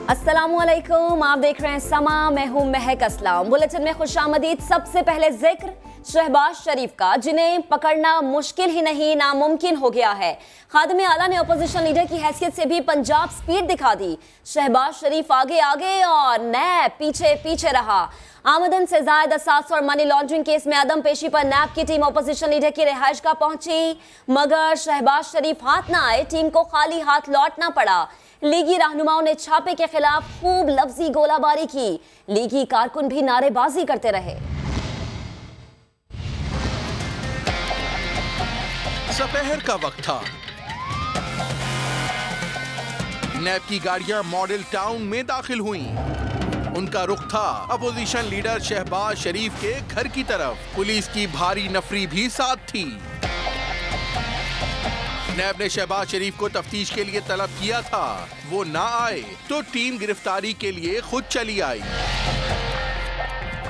अस्सलामुअलैकुम, आप देख रहे हैं समा। मैं हूं महक असलम। बुलेटिन में खुशामदीद। सबसे पहले जिक्र शहबाज शरीफ का, जिन्हें पकड़ना मुश्किल ही नहीं नामुमकिन हो गया है। खादिम आला ने अपोजिशन लीडर की हैसियत से भी पंजाब स्पीड दिखा दी। शहबाज शरीफ आगे आगे और नैब पीछे पीछे रहा। आमदन से जायद असास और मनी लॉन्ड्रिंग केस में अदम पेशी पर नैब की टीम अपोजिशन लीडर की रिहाइश गाह पहुंची, मगर शहबाज शरीफ हाथ ना आए। टीम को खाली हाथ लौटना पड़ा। लीगी रहनुमाओं ने छापे के खिलाफ खूब लफ्जी गोलाबारी की। लीगी कारकुन भी नारेबाजी करते रहे। दोपहर का वक्त था। नैब की गाड़ियां मॉडल टाउन में दाखिल हुईं। उनका रुख था अपोजिशन लीडर शहबाज शरीफ के घर की तरफ। पुलिस की भारी नफरी भी साथ थी। नैब ने शहबाज शरीफ को तफ्तीश के लिए तलब किया था। वो ना आए तो टीम गिरफ्तारी के लिए खुद चली आई।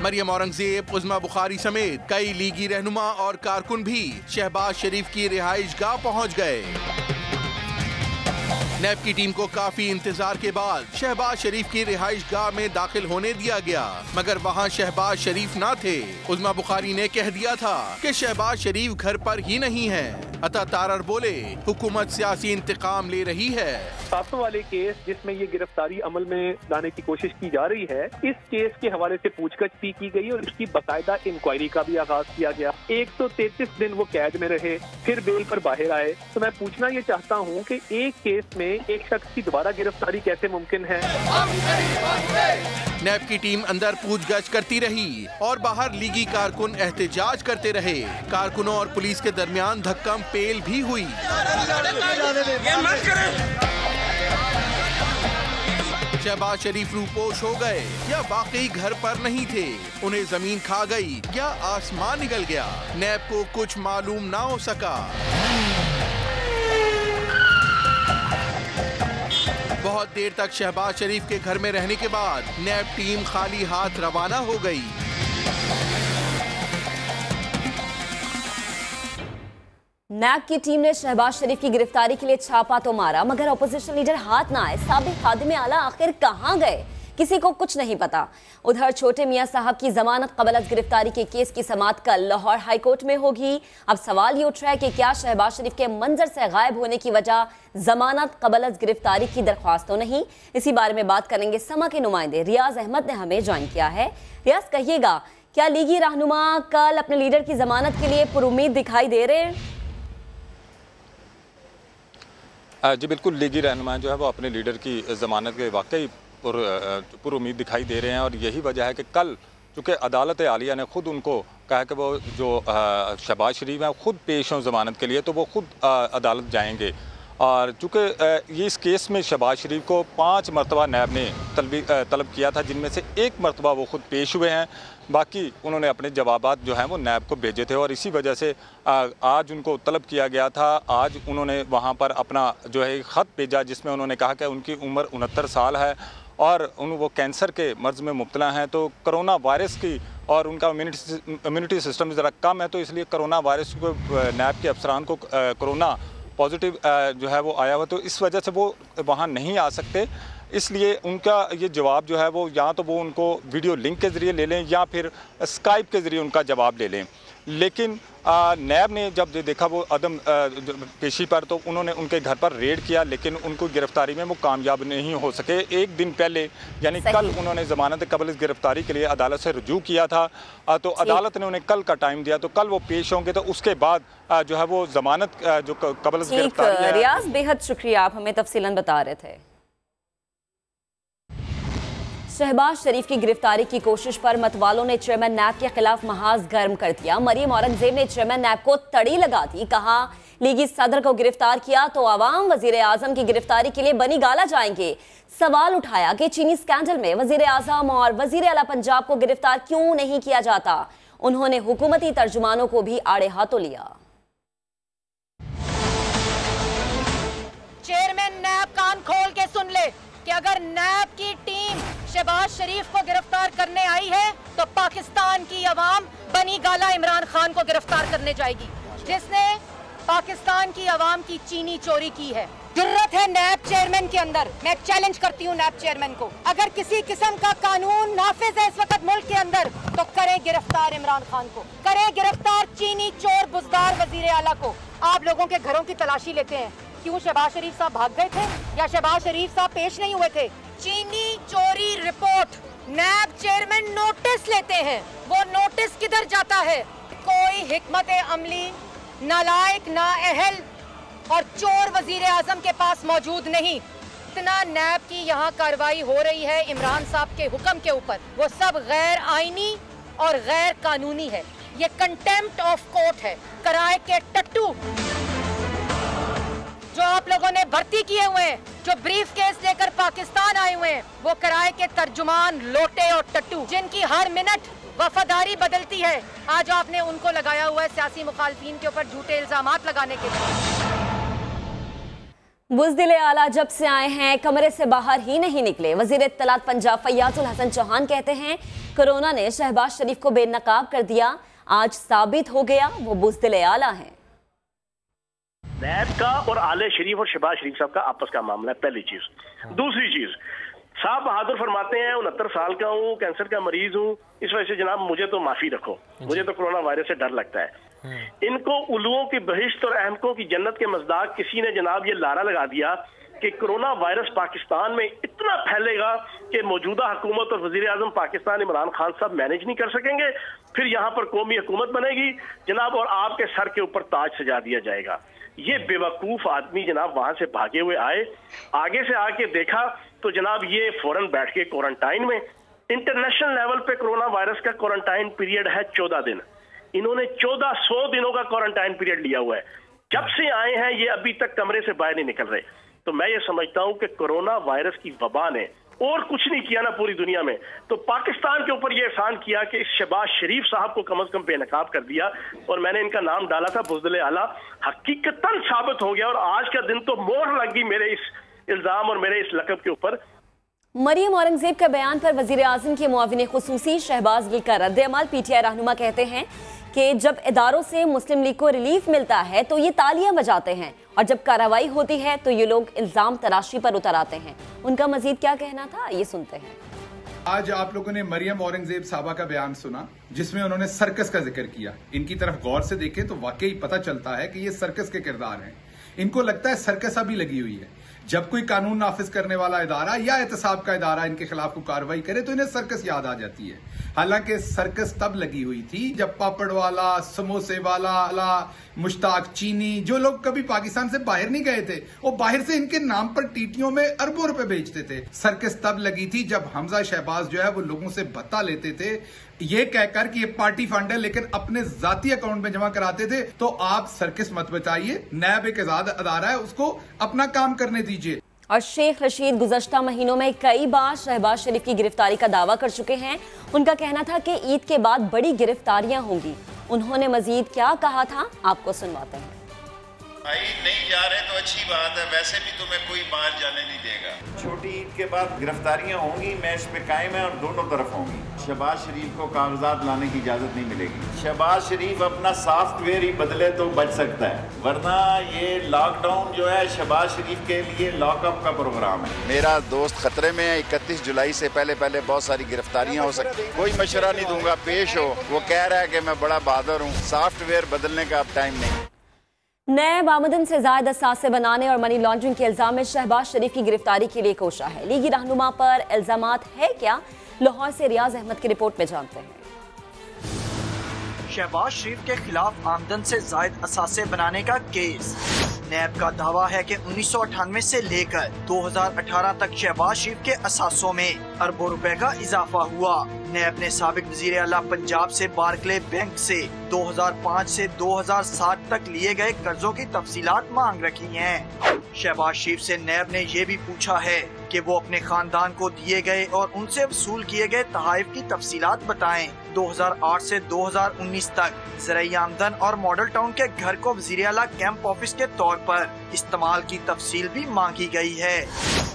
मरियम औरंगजेब, उज़मा बुखारी समेत कई लीगी रहनुमा और कारकुन भी शहबाज शरीफ की रिहाइश गाह पहुंच गए। नैब की टीम को काफी इंतजार के बाद शहबाज शरीफ की रिहाइश गाह में दाखिल होने दिया गया, मगर वहां शहबाज शरीफ ना थे। उज़मा बुखारी ने कह दिया था कि शहबाज शरीफ घर पर ही नहीं है। अता तारर बोले, हुकूमत सियासी इंतकाम ले रही है। 700 वाले केस जिसमें ये गिरफ्तारी अमल में लाने की कोशिश की जा रही है, इस केस के हवाले से पूछताछ भी की गई और इसकी बाकायदा इंक्वायरी का भी आगाज किया गया। 133 दिन वो कैद में रहे, फिर बेल पर बाहर आए। तो मैं पूछना ये चाहता हूँ कि एक केस में एक शख्स की दोबारा गिरफ्तारी कैसे मुमकिन है? नैब की टीम अंदर पूछगछ करती रही और बाहर लीगी कारकुन एहतजाज करते रहे। कारकुनों और पुलिस के दरमियान धक्कम पेल भी हुई। शहबाज शरीफ रूपोश हो गए या वाकई घर पर नहीं थे? उन्हें जमीन खा गई या आसमान निगल गया? नैब को कुछ मालूम ना हो सका। बहुत देर तक शहबाज शरीफ के घर में रहने के बाद नैब टीम खाली हाथ रवाना हो गई। नैब की टीम ने शहबाज शरीफ की गिरफ्तारी के लिए छापा तो मारा, मगर अपोजिशन लीडर हाथ ना आए। साबिक खादिम आला आखिर कहां गए, किसी को कुछ नहीं पता। उधर छोटे मियां साहब की जमानत कबल अज़ गिरफ्तारी के केस की समाअत कल लाहौर हाई कोर्ट में होगी। अब सवाल ये उठ रहा है कि क्या शहबाज शरीफ के मंजर से गायब होने की वजह जमानत कबल अज़ गिरफ्तारी की दरख्वास्त तो नहीं? इसी बारे में बात करेंगे। समा के नुमाइंदे रियाज अहमद ने हमें ज्वाइन किया है। रियाज, कहिएगा, क्या लीगी रहनुमा कल अपने लीडर की जमानत के लिए पुरुमीद दिखाई दे रहे हैं? जी बिल्कुल, लीगी रहनुमा जो है वो अपने लीडर की ज़मानत के वाकई पुरुमीद दिखाई दे रहे हैं। और यही वजह है कि कल चूँकि अदालत आलिया ने ख़ुद उनको कहा कि वो जो शहबाज शरीफ हैं ख़ुद पेश हों ज़मानत के लिए, तो वो ख़ुद अदालत जाएंगे। और चूँकि ये इस केस में शहबाज शरीफ को 5 मरतबा नैब ने तलब किया था, जिनमें से 1 मरतबा वो ख़ुद पेश हुए हैं। बाकी उन्होंने अपने जवाबात जो हैं वो नैब को भेजे थे और इसी वजह से आज उनको तलब किया गया था। आज उन्होंने वहाँ पर अपना जो है ख़त भेजा, जिसमें उन्होंने कहा कि उनकी उम्र 69 साल है और वो कैंसर के मर्ज़ में मुब्तला हैं। तो कोरोना वायरस की और उनका इम्यूनिटी सिस्टम ज़रा कम है, तो इसलिए कोरोना वायरस को नैब के अफसरान को कोरोना पॉजिटिव जो है वो आया हुआ, तो इस वजह से वो वहाँ नहीं आ सकते। इसलिए उनका ये जवाब जो है वो या तो वो उनको वीडियो लिंक के ज़रिए ले लें या फिर स्काइप के ज़रिए उनका जवाब ले लें। लेकिन नैब ने जब देखा वो अदम पेशी पर, तो उन्होंने उनके घर पर रेड किया, लेकिन उनको गिरफ्तारी में वो कामयाब नहीं हो सके। एक दिन पहले यानी कल उन्होंने ज़मानत कबल गिरफ्तारी के लिए अदालत से रुजू किया था, तो अदालत ने उन्हें कल का टाइम दिया, तो कल वो पेश होंगे। तो उसके बाद जो है वो ज़मानत जो कबल गिरफ्तारी है। रियाज, बेहद शुक्रिया, आप हमें तफसीलन बता रहे थे। शहबाज शरीफ की गिरफ्तारी की कोशिश पर मतवालों ने चेयरमैन नैब के खिलाफ महाज गर्म कर दिया। मरियम औरंगजेब ने चेयरमैन नैब को तड़ी लगा दी। कहा, लीगी सदर को गिरफ्तार किया तो आवाम वजीर आजम की गिरफ्तारी के लिए बनी गाला जाएंगे। सवाल उठाया कि चीनी स्कैंडल में वजीर आजम और वजीर आला पंजाब को गिरफ्तार क्यों नहीं किया जाता। उन्होंने हुकूमती तर्जुमानों को भी आड़े हाथों लिया। चेयरमैन नैब कान खोल के सुन ले कि अगर नैब की टीम शहबाज शरीफ को गिरफ्तार करने आई है तो पाकिस्तान की अवाम बनी गाला इमरान खान को गिरफ्तार करने जाएगी, जिसने पाकिस्तान की अवाम की चीनी चोरी की है। जुर्रत है नैब चेयरमैन के अंदर, मैं चैलेंज करती हूँ नैब चेयरमैन को, अगर किसी किस्म का कानून नाफिज है इस वक्त मुल्क के अंदर तो करें गिरफ्तार इमरान खान को, करें गिरफ्तार चीनी चोर बुजदार वजीर आला को। आप लोगों के घरों की तलाशी लेते हैं, क्यों शहबाज शरीफ साहब भाग गए थे या शहबाज शरीफ साहब पेश नहीं हुए थे? चीनी चोरी रिपोर्ट नैब चेयरमैन नोटिस लेते हैं, वो नोटिस किधर जाता है? कोई हिकमत अमली नालायक नाअहल और चोर वजीर आजम के पास मौजूद नहीं। इतना नैब की यहाँ कार्रवाई हो रही है इमरान साहब के हुक्म के ऊपर, वो सब गैर आईनी और गैर कानूनी है। ये कंटेम्प्ट ऑफ कोर्ट है। कराए के टट्टू जो आप लोगों ने भर्ती किए हुए हैं, जो ब्रीफ केस लेकर पाकिस्तान आए हुए हैं, वो कराए के तर्जुमान लोटे और टट्टू जिनकी हर मिनट वफादारी बदलती है। आज आपने उनको लगाया हुआ है सियासी मुखालफिन के ऊपर झूठे इल्जामात लगाने के लिए। बुज़दिल आला जब से आए हैं कमरे से बाहर ही नहीं निकले। वज़ीर इत्तलात पंजाब फैयाजुल हसन चौहान कहते हैं कोरोना ने शहबाज शरीफ को बेनकाब कर दिया, आज साबित हो गया वो बुज़दिल आला है। नैब का और आले शरीफ और शहबाज शरीफ साहब का आपस का मामला है, पहली चीज। दूसरी चीज, साहब बहादुर फरमाते हैं 69 साल का हूँ, कैंसर का मरीज हूँ, इस वजह से जनाब मुझे तो माफी रखो, मुझे तो कोरोना वायरस से डर लगता है। इनको उलुओं की बहिश्त और अहमकों की जन्नत के मज़दाक किसी ने जनाब ये लारा लगा दिया कि कोरोना वायरस पाकिस्तान में इतना फैलेगा कि मौजूदा हुकूमत और वजीर आजम पाकिस्तान इमरान खान साहब मैनेज नहीं कर सकेंगे, फिर यहाँ पर कौमी हुकूमत बनेगी जनाब और आपके सर के ऊपर ताज सजा दिया जाएगा। ये बेवकूफ आदमी जनाब वहां से भागे हुए आए, आगे से आके देखा तो जनाब ये फौरन बैठ के क्वारंटाइन में। इंटरनेशनल लेवल पे कोरोना वायरस का क्वारंटाइन पीरियड है 14 दिन, इन्होंने 1400 दिनों का क्वारंटाइन पीरियड लिया हुआ है। जब से आए हैं ये अभी तक कमरे से बाहर नहीं निकल रहे। तो मैं ये समझता हूं कि कोरोना वायरस की वबा ने और कुछ नहीं किया ना पूरी दुनिया में, तो पाकिस्तान के ऊपर ये एहसान किया कि इस शहबाज शरीफ साहब को कम से कम बेनकाब कर दिया। और मैंने इनका नाम डाला था बुज़दिल आला, हकीकतन साबित हो गया और आज का दिन तो मोहर लग गई मेरे इस इल्जाम और मेरे इस लक़ब के ऊपर। मरियम औरंगजेब के बयान पर वजीर आज़म के मुआविन खुसूसी शहबाज गिल का रद्द-ए-अमल। पीटीआई रहनुमा कहते हैं कि जब इदारों से मुस्लिम लीग को रिलीफ मिलता है तो ये तालियां बजाते हैं और जब कार्रवाई होती है तो ये लोग इल्जाम तराशी पर उतर आते हैं। उनका मजीद क्या कहना था, ये सुनते हैं। आज आप लोगों ने मरियम औरंगजेब साहबा का बयान सुना जिसमें उन्होंने सर्कस का जिक्र किया। इनकी तरफ गौर से देखें तो वाकई पता चलता है कि ये सर्कस के किरदार हैं। इनको लगता है सर्कस अभी लगी हुई है। जब कोई कानून नाफिज करने वाला इदारा या एहतसाब का इदारा इनके खिलाफ कोई कार्रवाई करे तो इन्हें सर्कस याद आ जाती है। हालांकि सर्कस तब लगी हुई थी जब पापड़ वाला, समोसे वाला, मुश्ताक चीनी, जो लोग कभी पाकिस्तान से बाहर नहीं गए थे, वो बाहर से इनके नाम पर टीटियों में अरबों रुपए बेचते थे। सर्कस तब लगी थी जब हमजा शहबाज जो है वो लोगों से भत्ता लेते थे ये कहकर कि ये पार्टी फंड है, लेकिन अपने जाती अकाउंट में जमा कराते थे। तो आप सर्कस मत बचाइए, नैब एक आजाद अदारा है, उसको अपना काम करने दीजिए। और शेख रशीद गुज़श्ता महीनों में कई बार शहबाज शरीफ की गिरफ्तारी का दावा कर चुके हैं। उनका कहना था कि ईद के बाद बड़ी गिरफ्तारियां होंगी। उन्होंने मजीद क्या कहा था, आपको सुनवाते हैं। भाई नहीं जा रहे तो अच्छी बात है, वैसे भी तुम्हें कोई बाहर जाने नहीं देगा। छोटी ईद के बाद गिरफ्तारियां होंगी, मैं इस पे कायम है और दोनों तरफ होंगी। शहबाज शरीफ को कागजात लाने की इजाजत नहीं मिलेगी। शहबाज शरीफ अपना सॉफ्टवेयर ही बदले तो बच सकता है, वरना ये लॉकडाउन जो है शहबाज शरीफ के लिए लॉकअप का प्रोग्राम है। मेरा दोस्त खतरे में है, 31 जुलाई से पहले बहुत सारी गिरफ्तारियां हो सकती। कोई मशवरा नहीं दूंगा, पेश हो। वो कह रहा है कि मैं बड़ा बहादुर हूँ, सॉफ्टवेयर बदलने का अब टाइम नहीं। नैब आमदन से ज़ायद असासे बनाने और मनी लॉन्ड्रिंग के इल्जाम में शहबाज शरीफ की गिरफ्तारी के लिए कोशा है। लीगी रहनुमा पर इल्जामात है क्या, लाहौर से रियाज अहमद की रिपोर्ट में जानते हैं। शहबाज शरीफ के खिलाफ आमदन से जायद असासे बनाने का केस। नैब का दावा है कि 1998 से लेकर 2018 तक शहबाज शरीफ के असासों में अरबों रुपए का इजाफा हुआ। नैब ने साबिक वजीर आला पंजाब से बार्कले बैंक से 2005 से 2007 तक लिए गए कर्जों की तफसीलात मांग रखी हैं। शहबाज शरीफ से नैब ने ये भी पूछा है कि वो अपने खानदान को दिए गए और उनसे वसूल किए गए तहाइफ की तफसीलात बताएं। 2008 से 2019 तक ज़राई आमदन और मॉडल टाउन के घर को वज़ीर आला कैंप ऑफिस के तौर पर इस्तेमाल की तफसील भी मांगी गई है।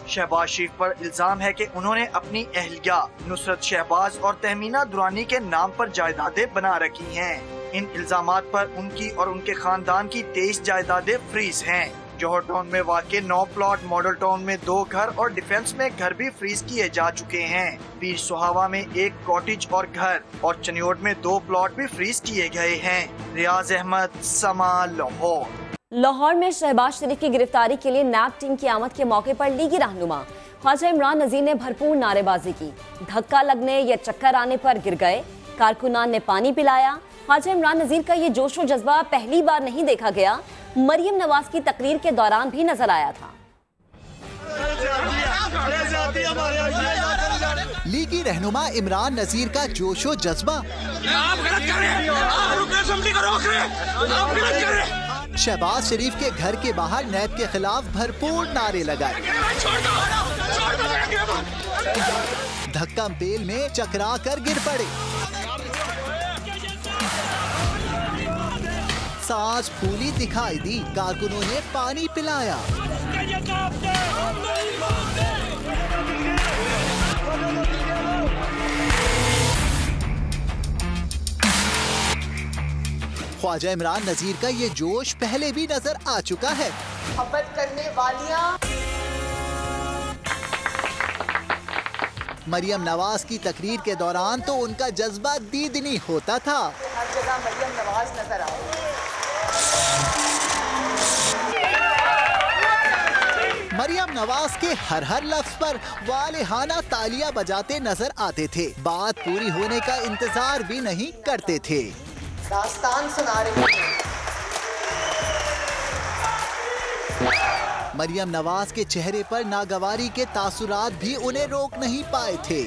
शहबाज शरीफ पर इल्जाम है कि उन्होंने अपनी अहलिया नुसरत शहबाज और तहमीना दुरानी के नाम पर जायदादें बना रखी हैं। इन इल्जामात पर उनकी और उनके खानदान की 23 जायदादें फ्रीज हैं। जौहर टाउन में वाक़ 9 प्लॉट, मॉडल टाउन में 2 घर और डिफेंस में घर भी फ्रीज किए जा चुके हैं। पीर सुहावा में 1 कॉटेज और घर और चनियोट में 2 प्लॉट भी फ्रीज किए गए हैं। रियाज अहमद, समा, लाहौर। लाहौर में शहबाज शरीफ की गिरफ्तारी के लिए नैब टीम की आमद के मौके पर लीगी रहनुमा ख्वाजा इमरान नजीर ने भरपूर नारेबाजी की। धक्का लगने या चक्कर आने पर गिर गए, कारकुनान ने पानी पिलाया। ख्वाजा इमरान नजीर का ये जोश और जज्बा पहली बार नहीं देखा गया, मरियम नवाज की तकरीर के दौरान भी नजर आया था। लीगी रहनुमा इमरान नजीर का जोशो जज्बा। शहबाज शरीफ के घर के बाहर नैब के खिलाफ भरपूर नारे लगाए। धक्का बेल में चकरा कर गिर पड़े। सांस फूली दिखाई दी, कारकुनों ने पानी पिलाया। ख्वाजा इमरान नजीर का ये जोश पहले भी नजर आ चुका है। मोहब्बत करने वालियां मरियम नवाज की तकरीर के दौरान तो उनका जज्बा दीदनी होता था। हर जगह मरियम नवाज नजर आ रही है। मरियम नवाज के हर लफ्ज पर वालेहाना तालियां बजाते नजर आते थे, बात पूरी होने का इंतजार भी नहीं करते थे। दास्तान सुना रही है। मरियम नवाज के चेहरे पर नागवारी के तासुरात भी उन्हें रोक नहीं पाए थे।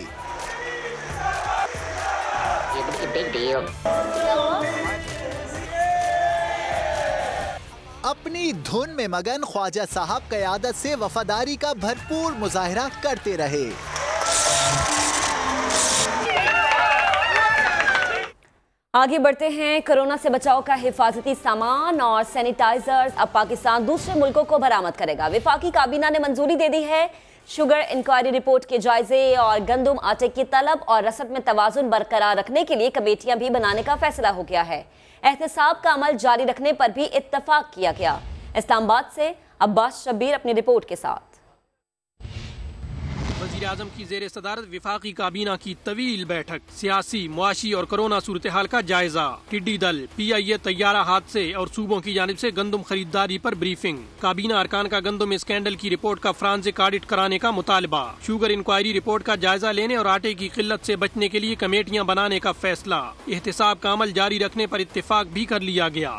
अपनी धुन में मगन ख्वाजा साहब क़यादत से वफादारी का भरपूर मुजाहिरा करते रहे। आगे बढ़ते हैं। कोरोना से बचाव का हिफाजती सामान और सैनिटाइजर्स अब पाकिस्तान दूसरे मुल्कों को बरामद करेगा। वफाकी काबीना ने मंजूरी दे दी है। शुगर इंक्वायरी रिपोर्ट के जायजे और गंदम आटे की तलब और रसद में तवाजुन बरकरार रखने के लिए कमेटियां भी बनाने का फैसला हो गया है। एहतसाब का अमल जारी रखने पर भी इत्तफाक किया गया। इस्लामाबाद से अब्बास शब्बीर अपनी रिपोर्ट के साथ। वज़ीर-ए-आज़म की ज़ेर सदारत विफाकी काबीना की तवील बैठक, सियासी, मुआशी और कोरोना सूरत हाल का जायजा। टिड्डी दल, PIA तैयारा हादसे और सूबों की जानिब से गंदम खरीदारी पर ब्रीफिंग। काबीना अरकान का गंदम स्कैंडल की रिपोर्ट का फ्रांसिक ऑडिट कराने का मुतालबा। शुगर इंक्वायरी रिपोर्ट का जायजा लेने और आटे की किल्लत से बचने के लिए कमेटियां बनाने का फैसला। एहतसाब का अमल जारी रखने पर इत्तेफाक भी कर लिया गया।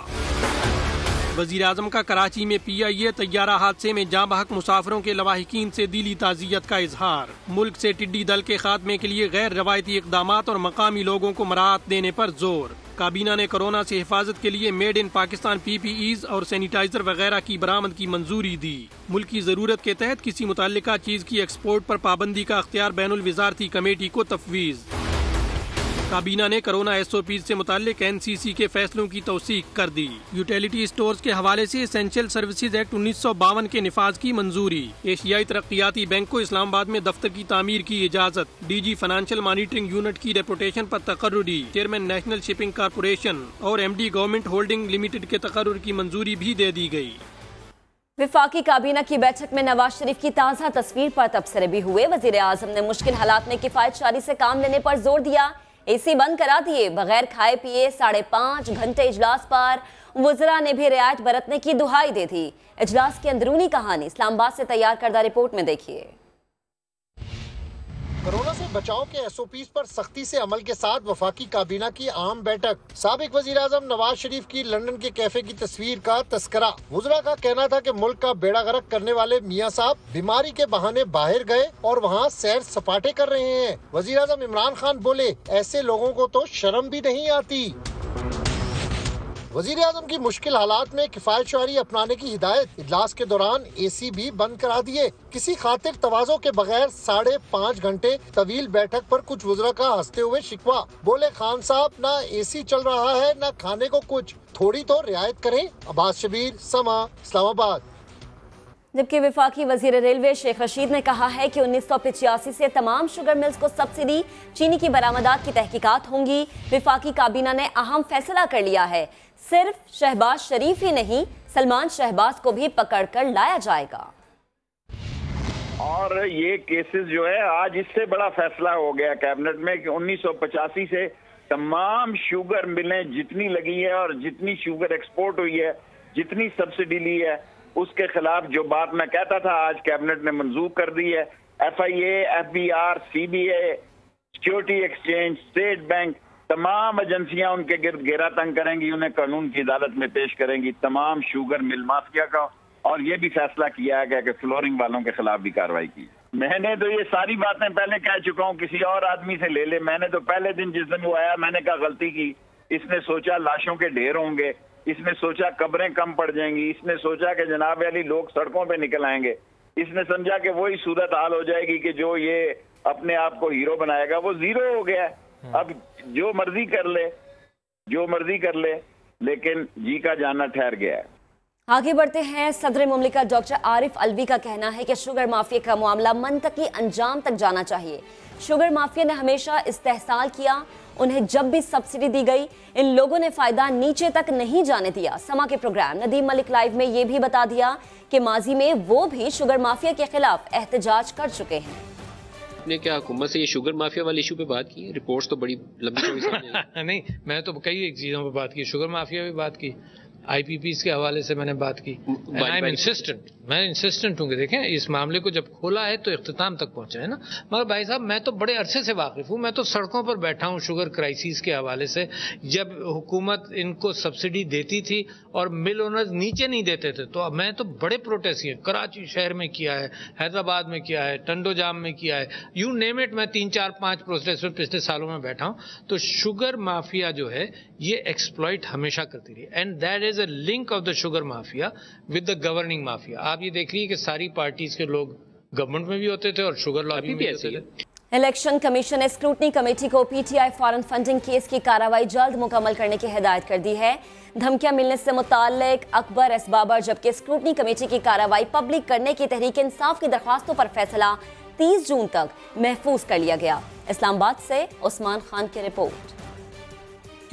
वज़ीर-ए-आज़म का कराची में PIA तैयारा हादसे में जाँ बहक मुसाफिरों के लवाहिकीन से दिली ताज़ियत का इजहार। मुल्क से टिड्डी दल के खात्मे के लिए गैर रवायती इक़दामात और मकामी लोगों को मराहत देने पर जोर। काबीना ने कोरोना से हिफाजत के लिए मेड इन पाकिस्तान PPEs और सैनिटाइजर वगैरह की बरामद की मंजूरी दी। मुल्क की ज़रूरत के तहत किसी मुतल्लिका चीज़ की एक्सपोर्ट पर पाबंदी का अख्तियार बैनुल विज़ारती कमेटी को तफवीज़। काबीना ने कोरोना SOPs से मुताल्लिक NCC के फैसलों की तौसीक कर दी। यूटिलिटी स्टोर्स के हवाले से एसेंशियल सर्विसेज एक्ट 1952 के निफाज की मंजूरी। एशियाई तरक्याती बैंक को इस्लामाबाद में दफ्तर की तामीर की इजाजत। DG फाइनेंशियल मॉनिटरिंग यूनिट की रेपुटेशन पर तकर्रुरी। चेयरमैन नेशनल शिपिंग कॉरपोरेशन और MD गवर्नमेंट होल्डिंग लिमिटेड के तकर्रुर की मंजूरी भी दे दी गई। विफाकी काबीना की बैठक में नवाज शरीफ की ताज़ा तस्वीर पर तबसरे भी हुए। वज़ीर-ए-आज़म ने मुश्किल हालात में किफायतशारी से काम लेने पर जोर दिया। AC बंद करा दिए, बगैर खाए पिए 5.5 घंटे इजलास पर वज़रा ने भी रियायत बरतने की दुहाई दे दी। इजलास की अंदरूनी कहानी इस्लामाबाद से तैयार करदा रिपोर्ट में देखिए। कोरोना से बचाव के SOPs पर सख्ती से अमल के साथ वफाकी काबीना की आम बैठक। साबिक वज़ीर-ए-आज़म नवाज शरीफ की लंदन के कैफे की तस्वीर का तस्करा। वज़रा का कहना था कि मुल्क का बेड़ा गर्क करने वाले मियां साहब बीमारी के बहाने बाहर गए और वहां सैर सपाटे कर रहे हैं। वज़ीर-ए-आज़म इमरान खान बोले, ऐसे लोगों को तो शर्म भी नहीं आती। वज़ीर-ए-आज़म की मुश्किल हालात में किफायतशारी अपनाने की हिदायत। इजलास के दौरान AC भी बंद करा दिए। किसी खातिर तवाज़ो के बगैर 5.5 घंटे तवील बैठक पर कुछ वज़रा का हंसते हुए शिकवा। बोले, खान साहब ना AC चल रहा है ना खाने को कुछ, थोड़ी तो रियायत करें। अब्बास शबीर, समा, इस्लामाबाद। जबकि विफाकी वजीर रेलवे शेख रशीद ने कहा है कि 1985 से तमाम शुगर मिल्स को सब्सिडी चीनी की बरामदात की तहकीकात होंगी। विफाकी काबीना ने अहम फैसला कर लिया है। सिर्फ शहबाज शरीफ ही नहीं, सलमान शहबाज को भी पकड़कर लाया जाएगा। और ये केसेस जो है आज इससे बड़ा फैसला हो गया कैबिनेट में कि 1985 से तमाम शुगर मिलें जितनी लगी है और जितनी शुगर एक्सपोर्ट हुई है, जितनी सब्सिडी ली है, उसके खिलाफ जो बात मैं कहता था आज कैबिनेट ने मंजूर कर दी है। FIA, FBR, CBA, security exchange, state bank, तमाम एजेंसियां उनके गिर्द घेरा तंग करेंगी, उन्हें कानून की अदालत में पेश करेंगी, तमाम शुगर मिल माफिया का। और ये भी फैसला किया गया कि फ्लोरिंग वालों के खिलाफ भी कार्रवाई की। मैंने तो ये सारी बातें पहले कह चुका हूँ, किसी और आदमी से ले ले। मैंने तो पहले दिन जिस दिन वो आया मैंने कहा गलती की। इसने सोचा लाशों के ढेर होंगे, इसने सोचा कब्रें कम पड़ जाएंगी, इसने सोचा कि जनाब वाली लोग सड़कों पे निकल आएंगे, इसने समझा कि वही सूरत हाल हो जाएगी कि जो ये अपने आप को हीरो बनाएगा वो जीरो हो गया। अब जो मर्जी कर ले, जो मर्जी कर ले, लेकिन जी का जाना ठहर गया है। आगे बढ़ते हैं। सदर मुमलिकत डॉक्टर आरिफ अलवी का कहना है कि शुगर माफिया का मामला मंतकी अंजाम तक जाना चाहिए। शुगर माफिया ने हमेशा इस्तेहसाल किया, उन्हें जब भी सब्सिडी दी गई इन लोगों ने फायदा नीचे तक नहीं जाने दिया। समा के प्रोग्राम नदीम मलिक लाइव में ये भी बता दिया कि माजी में वो भी शुगर माफिया के खिलाफ एहतजाज कर चुके हैं। आपने क्या हुकूमत से ये शुगर माफिया वाले इशू पे बात की? रिपोर्ट्स तो बड़ी लंबी चौड़ी नहीं, मैं तो कई चीज़ों पे बात की, शुगर माफिया पे बात की, IPPs के हवाले से मैंने बात की। मैं इंसिस्टेंट हूँ कि देखें इस मामले को जब खोला है तो इख्तिताम तक पहुंचा है ना। मगर भाई साहब मैं तो बड़े अरसे से वाकिफ हूँ, मैं तो सड़कों पर बैठा हूँ शुगर क्राइसिस के हवाले से। जब हुकूमत इनको सब्सिडी देती थी और मिल ओनर्स नीचे नहीं देते थे तो मैं तो बड़े प्रोटेस्ट किए, कराची शहर में किया है, हैदराबाद में किया है, टंडोजाम में किया है, यू नेम इट। मैं 3 4 5 प्रोटेस्ट में पिछले सालों में बैठा हूँ। तो शुगर माफिया जो है ये एक्सप्लॉइट हमेशा करती रही and that is a link of the sugar mafia with the governing mafia. आप ये देख लीजिए कि सारी पार्टीज के लोग गवर्नमेंट में भी होते थे और शुगर लॉबी में भी होते थे। इलेक्शन कमीशन ने स्क्रूटनी कमेटी को PTI फॉरेन फंडिंग केस की कार्रवाई जल्द मुकम्मल करने की हिदायत कर दी है। धमकियां मिलने से मुताल्लिक अकबर एस बाबर, जबकि स्क्रूटनी कमेटी की कार्रवाई पब्लिक करने की तहरीक इंसाफ की दरखास्तों पर फैसला 30 जून तक महफूज कर लिया गया। इस्लामाबाद से उस्मान खान की रिपोर्ट।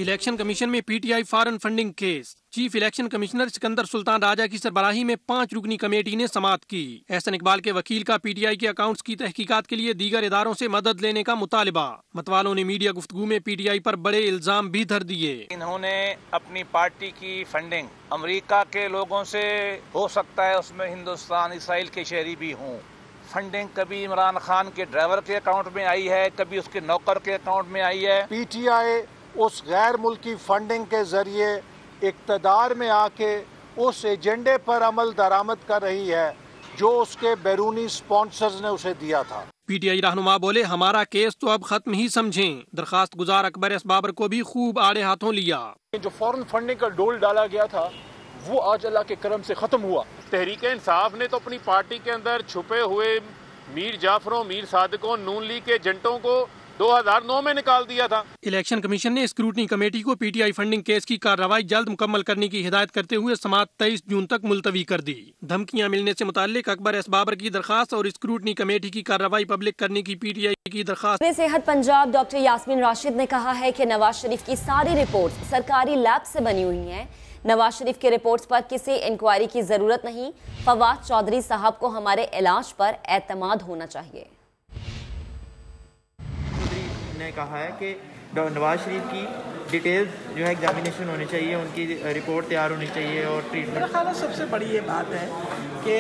इलेक्शन कमीशन में PTI foreign funding case. Chief election commissioner Sikandar Sultan Raja की सरबराही में 5 रुकनी कमेटी ने समाअत की। एहसन इकबाल के वकील का PTI के अकाउंट्स की तहकीकात के लिए दीगर इदारों से मदद लेने का मुतालिबा। मतवालों ने मीडिया गुफ्तगू में PTI पर बड़े इल्जाम भी धर दिए। इन्होंने अपनी पार्टी की फंडिंग अमेरिका के लोगों से, हो सकता है उसमें हिंदुस्तान इसराइल के शहरी भी हों, फंडिंग कभी इमरान खान के ड्राइवर के अकाउंट में आई है, कभी उसके नौकर के अकाउंट में आई है। PTI उस गैर मुल्की फंडिंग के जरिए इक़्तिदार में आके उस एजेंडे पर अमल दरामद कर रही है जो उसके बैरूनी स्पॉन्सर्स ने उसे दिया था। PTI रहनुमा बोले, हमारा केस तो अब खत्म ही समझें। दरखास्त गुजार अकबर एस बाबर को भी खूब आड़े हाथों लिया। जो फॉरेन फंडिंग का डोल डाला गया था वो आज अल्लाह के करम से खत्म हुआ। तहरीक इंसाफ ने तो अपनी पार्टी के अंदर छुपे हुए मीर जाफरों, मीर सादिकों, नून लीग के एजेंटों को 2009 में निकाल दिया था। इलेक्शन कमीशन ने स्क्रूटनी कमेटी को PTI फंडिंग केस की कार्रवाई जल्द मुकम्मल करने की हिदायत करते हुए समाअत 23 जून तक मुलतवी कर दी। धमकियां मिलने से मुताल्लिक अकबर एस बाबर की दरखास्त और स्क्रूटनी कमेटी की कार्रवाई पब्लिक करने की PTI की दरखास्त। सेहत पंजाब डॉक्टर यास्मीन राशिद ने कहा है कि नवाज शरीफ की सारी रिपोर्ट सरकारी लैब से बनी हुई हैं। नवाज शरीफ की रिपोर्ट्स पर किसी इंक्वायरी की जरूरत नहीं। फवाद चौधरी साहब को हमारे इलाज पर एतमाद होना चाहिए। ने कहा है कि नवाज शरीफ की डिटेल्स जो है एग्जामिनेशन होनी चाहिए, उनकी रिपोर्ट तैयार होनी चाहिए और ट्रीटमेंट। मेरा ख्याल है सबसे बड़ी ये बात है कि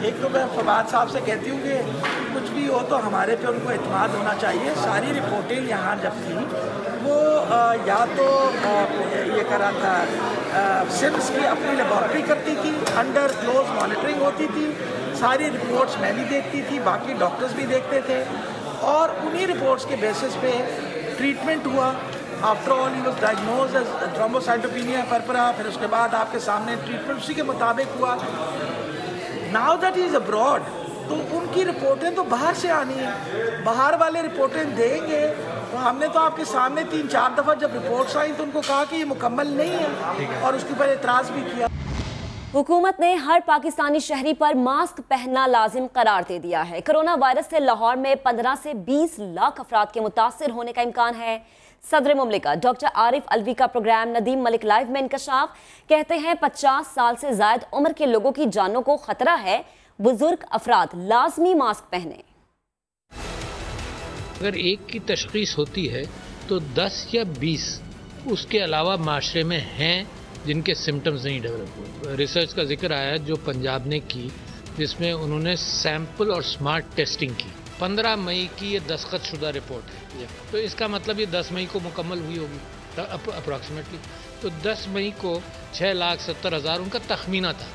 एक तो मैं फवाद साहब से कहती हूँ कि कुछ भी हो तो हमारे पे उनको एतमाद होना चाहिए। सारी रिपोर्टें यहाँ जब थी वो या तो ये करा था सिम्स की अपनी लेबॉर्ट्री करती थी, अंडर क्लोज मॉनिटरिंग होती थी, सारी रिपोर्ट्स मैं भी देखती थी, बाकी डॉक्टर्स भी देखते थे और उन्हीं रिपोर्ट्स के बेसिस पे ट्रीटमेंट हुआ। After all he was diagnosed as thrombocytopenia purpura, फिर उसके बाद आपके सामने ट्रीटमेंट उसी के मुताबिक हुआ। नाउ दैट इज़ अब्रॉड, तो उनकी रिपोर्टें तो बाहर से आनी है, बाहर वाले रिपोर्टें देंगे। तो हमने तो आपके सामने 3-4 दफ़ा जब रिपोर्ट्स आई तो उनको कहा कि ये मुकम्मल नहीं है और उसके ऊपर एतराज़ भी किया। हुकूमत ने हर पाकिस्तानी शहरी पर मास्क पहनना लाजिम करार दे दिया है। कोरोना वायरस से लाहौर में 15 से 20 लाख अफराद के मुतासिर होने का इम्कान है। सदर मुमलिकत डॉक्टर आरिफ अलवी का प्रोग्राम नदीम मलिक लाइव में इंकशाफ। कहते हैं 50 साल से ज्यादा उम्र के लोगों की जानों को खतरा है, बुजुर्ग अफराद लाजमी मास्क पहने। अगर एक की तशखीस होती है तो 10 या 20 उसके अलावा माशरे में हैं जिनके सिम्टम्स नहीं डेवलप हुए। रिसर्च का जिक्र आया जो पंजाब ने की, जिसमें उन्होंने सैंपल और स्मार्ट टेस्टिंग की। 15 मई की ये दस्तखतशुदा रिपोर्ट है, तो इसका मतलब ये 10 मई को मुकम्मल हुई होगी अप्रॉक्सीमेटली। तो 10 मई को 6,70,000 उनका तखमीना था,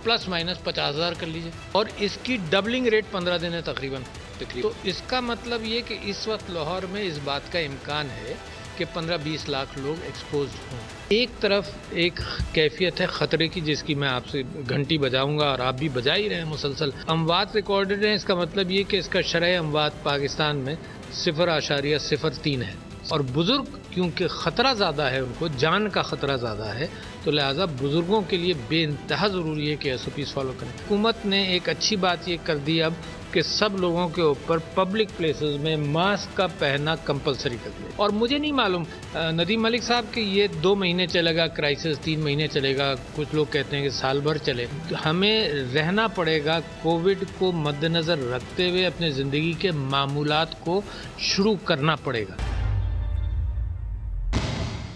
प्लस माइनस 50,000 कर लीजिए, और इसकी डबलिंग रेट 15 दिन है तकरीबन। तो इसका मतलब ये कि इस वक्त लाहौर में इस बात का इम्कान है कि 15-20 लाख लोग एक्सपोज हों। एक तरफ एक कैफियत है ख़तरे की जिसकी मैं आपसे घंटी बजाऊंगा और आप भी बजा ही रहे हैं मुसलसल। अमवात रिकॉर्डेड हैं, इसका मतलब ये कि इसका शरह अमवात पाकिस्तान में 0.03 है। और बुजुर्ग क्योंकि ख़तरा ज़्यादा है, उनको जान का ख़तरा ज़्यादा है, तो लिहाजा बुजुर्गों के लिए बेइंतहा ज़रूरी है कि SOPs फॉलो करें। हुकूमत ने एक अच्छी बात ये कर दी अब कि सब लोगों के ऊपर पब्लिक प्लेसेस में मास्क का पहनना कंपलसरी कर दिया। और मुझे नहीं मालूम नदीम मलिक साहब कि ये 2 महीने चलेगा क्राइसिस, 3 महीने चलेगा, कुछ लोग कहते हैं कि साल भर चले। हमें रहना पड़ेगा कोविड को मद्देनज़र रखते हुए अपने ज़िंदगी के मामूलात को शुरू करना पड़ेगा।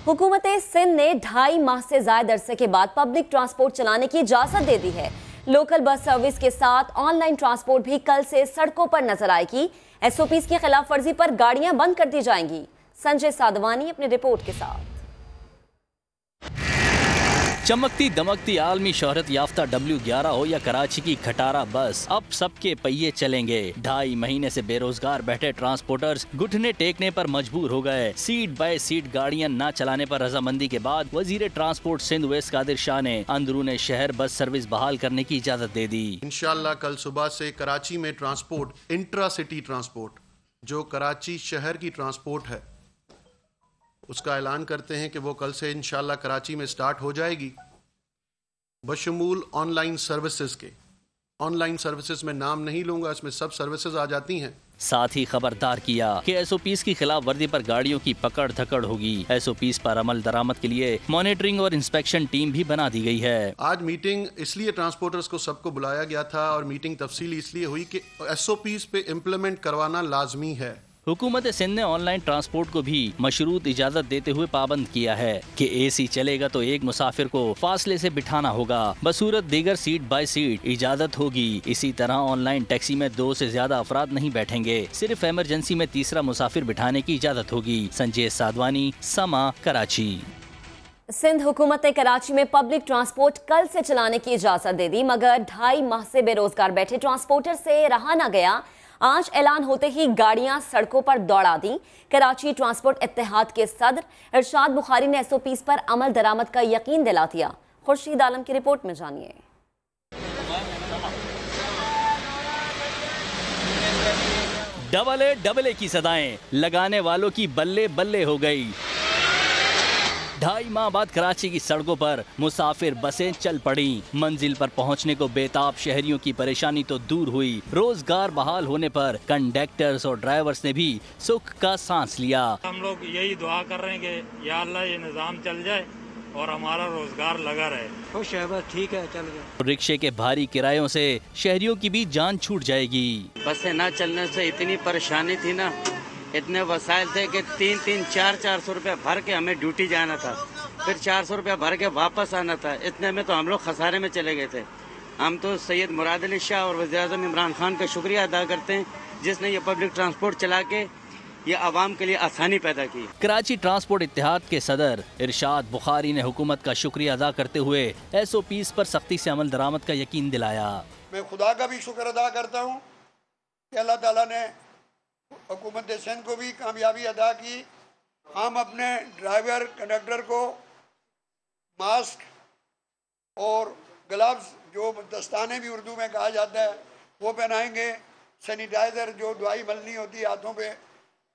हुकूमत सिंध ने 2.5 माह से ज्यादा अरसे के बाद पब्लिक ट्रांसपोर्ट चलाने की इजाजत दे दी है। लोकल बस सर्विस के साथ ऑनलाइन ट्रांसपोर्ट भी कल से सड़कों पर नजर आएगी। SOPs की खिलाफ वर्जी पर गाड़ियां बंद कर दी जाएंगी। संजय साधवानी अपनी रिपोर्ट के साथ। चमकती दमकती आलमी शोहरत याफ्ता W11 हो या कराची की खटारा बस, अब सबके पहिए चलेंगे। 2.5 महीने से बेरोजगार बैठे ट्रांसपोर्टर्स घुटने टेकने पर मजबूर हो गए। सीट बाय सीट गाड़ियां न चलाने पर रजामंदी के बाद वजीर ट्रांसपोर्ट सिंध उवैस कादिर शाह ने अंदरूने शहर बस सर्विस बहाल करने की इजाजत दे दी। इंशाल्लाह कल सुबह से कराची में ट्रांसपोर्ट, इंट्रा सिटी ट्रांसपोर्ट, जो कराची शहर की ट्रांसपोर्ट है, उसका ऐलान करते हैं कि वो कल से इंशाल्लाह कराची में स्टार्ट हो जाएगी, बशमूल ऑनलाइन सर्विसेज के। ऑनलाइन सर्विसेज में नाम नहीं लूंगा, इसमें सब सर्विसेज आ जाती हैं। साथ ही खबरदार किया कि SOPs की खिलाफ वर्दी पर गाड़ियों की पकड़ धकड़ होगी। SOPs पर अमल दरामद के लिए मॉनिटरिंग और इंस्पेक्शन टीम भी बना दी गई है। आज मीटिंग इसलिए ट्रांसपोर्टर्स को सबको बुलाया गया था और मीटिंग तफसीली इसलिए हुई कि SOPs पे इम्प्लीमेंट करवाना लाजमी है। हुकूमत सिंध ने ऑनलाइन ट्रांसपोर्ट को भी मशरूत इजाजत देते हुए पाबंद किया है कि AC चलेगा तो एक मुसाफिर को फासले से बिठाना होगा, बसूरत दीगर सीट बाय सीट इजाजत होगी। इसी तरह ऑनलाइन टैक्सी में 2 से ज्यादा अफराद नहीं बैठेंगे, सिर्फ इमरजेंसी में तीसरा मुसाफिर बिठाने की इजाजत होगी। संजय साधवानी, समा, कराची। सिंध हुकूमत ने कराची में पब्लिक ट्रांसपोर्ट कल से चलाने की इजाजत दे दी, मगर 2.5 माह से बेरोजगार बैठे ट्रांसपोर्टर से रहा न गया। आज ऐलान होते ही गाड़ियां सड़कों पर दौड़ा दी। कराची ट्रांसपोर्ट इत्तेहाद के सदर इरशाद बुखारी ने SOPs पर अमल दरामद का यकीन दिला दिया। खुर्शीद आलम की रिपोर्ट में जानिए। डबल ए की सदाएं लगाने वालों की बल्ले बल्ले हो गई। 2.5 माह बाद कराची की सड़कों पर मुसाफिर बसें चल पड़ी। मंजिल पर पहुंचने को बेताब शहरियों की परेशानी तो दूर हुई, रोजगार बहाल होने पर कंडक्टर्स और ड्राइवर्स ने भी सुख का सांस लिया। हम लोग यही दुआ कर रहे हैं कि या अल्लाह ये निज़ाम चल जाए और हमारा रोजगार लगा रहे। खुश है, बस ठीक है, चल गए। रिक्शे के भारी किरायों से शहरियों की भी जान छूट जाएगी। बसें न चलने से इतनी परेशानी थी ना, इतने वसाइल थे कि 3-3, 400 रुपये भर के हमें ड्यूटी जाना था, फिर 400 रुपये भर के वापस आना था। इतने में तो हम लोग खसारे में चले गए थे। हम तो सैयद मुराद अली शाह और वज़ीर-ए-आज़म इमरान खान का शुक्रिया अदा करते हैं जिसने ये पब्लिक ट्रांसपोर्ट चला के ये आवाम के लिए आसानी पैदा की। कराची ट्रांसपोर्ट इत्तेहाद के सदर इरशाद बुखारी ने हुकूमत का शुक्रिया अदा करते हुए SOPs पर सख्ती से अमल दरामद का यकीन दिलाया। मैं खुदा का भी शुक्र अदा करता हूँ कि अल्लाह ताला ने हुकूमत सिंध को भी कामयाबी अदा की। हम अपने ड्राइवर कंडक्टर को मास्क और ग्लव्स, जो दस्ताने भी उर्दू में कहा जाता है, वो पहनाएंगे। सैनिटाइजर जो दवाई मलनी होती है हाथों पे,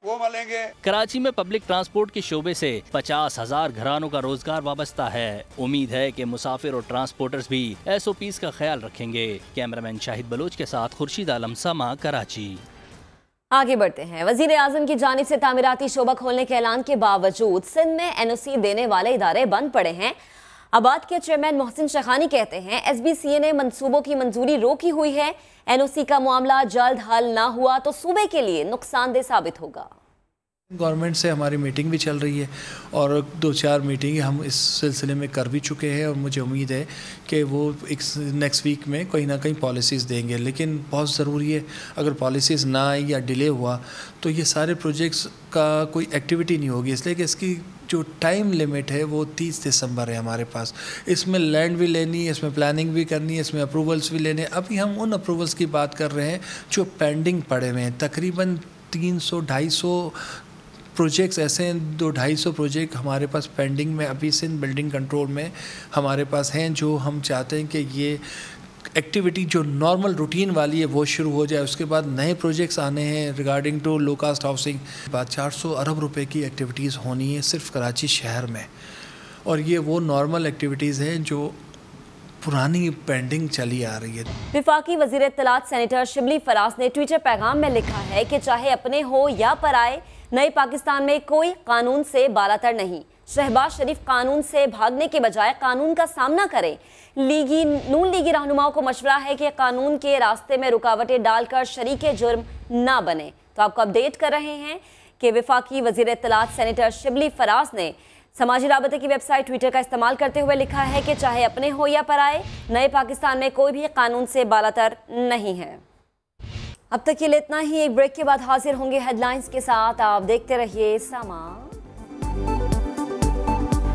वो मलेंगे। कराची में पब्लिक ट्रांसपोर्ट के शोबे से 50,000 घरानों का रोजगार वाबस्ता है। उम्मीद है कि मुसाफिर और ट्रांसपोर्टर्स भी SOPs का ख्याल रखेंगे। कैमरामैन शाहिद बलोच के साथ खुर्शीद आलम, समा, कराची। आगे बढ़ते हैं। वजीर आजम की जानिब से तामीराती शोबा खोलने के ऐलान के बावजूद सिंध में NOC देने वाले इदारे बंद पड़े हैं। आबाद के चेयरमैन मोहसिन शेखानी कहते हैं SBCA ने मंसूबों की मंजूरी रोकी हुई है। NOC का मामला जल्द हल ना हुआ तो सूबे के लिए नुकसानदेह साबित होगा। गवर्नमेंट से हमारी मीटिंग भी चल रही है और 2-4 मीटिंग हम इस सिलसिले में कर भी चुके हैं और मुझे उम्मीद है कि वो एक नेक्स्ट वीक में कहीं ना कहीं पॉलिसीज़ देंगे। लेकिन बहुत ज़रूरी है, अगर पॉलिसीज़ ना आई या डिले हुआ तो ये सारे प्रोजेक्ट्स का कोई एक्टिविटी नहीं होगी, इसलिए कि इसकी जो टाइम लिमिट है वो 30 दिसंबर है हमारे पास। इसमें लैंड भी लेनी है, इसमें प्लानिंग भी करनी है, इसमें अप्रूवल्स भी लेने। अभी हम उन अप्रूवल्स की बात कर रहे हैं जो पेंडिंग पड़े हुए हैं। तकरीबन 300-250 प्रोजेक्ट्स ऐसे हैं, 200-250 प्रोजेक्ट हमारे पास पेंडिंग में अभी सिंध बिल्डिंग कंट्रोल में हमारे पास हैं, जो हम चाहते हैं कि ये एक्टिविटी जो नॉर्मल रूटीन वाली है वो शुरू हो जाए। उसके बाद नए प्रोजेक्ट्स आने हैं regarding to low cost housing. बाद 400 अरब रुपए की एक्टिविटीज़ होनी है सिर्फ कराची शहर में, और ये वो नॉर्मल एक्टिविटीज़ हैं जो पुरानी पेंडिंग चली आ रही है। विफाकी वज़ीर इत्तलात सेनेटर शिबली फराज ने ट्विटर पैगाम में लिखा है कि चाहे अपने हो या पराए, नए पाकिस्तान में कोई कानून से बालातर नहीं। शहबाज शरीफ कानून से भागने के बजाय कानून का सामना करें। नून लीगी रहनुमाओं को मशवरा है कि कानून के रास्ते में रुकावटें डालकर शरीके जुर्म ना बने। तो आपको अपडेट कर रहे हैं कि विफाकी वज़ीर इत्तलात सेनेटर शिबली फराज ने समाजी राबते की वेबसाइट ट्विटर का इस्तेमाल करते हुए लिखा है कि चाहे अपने हो या पराए, नए पाकिस्तान में कोई भी कानून से बालातर नहीं है। अब तक के लिए इतना ही। एक ब्रेक के बाद हाजिर होंगे हेडलाइंस के साथ। आप देखते रहिए समा।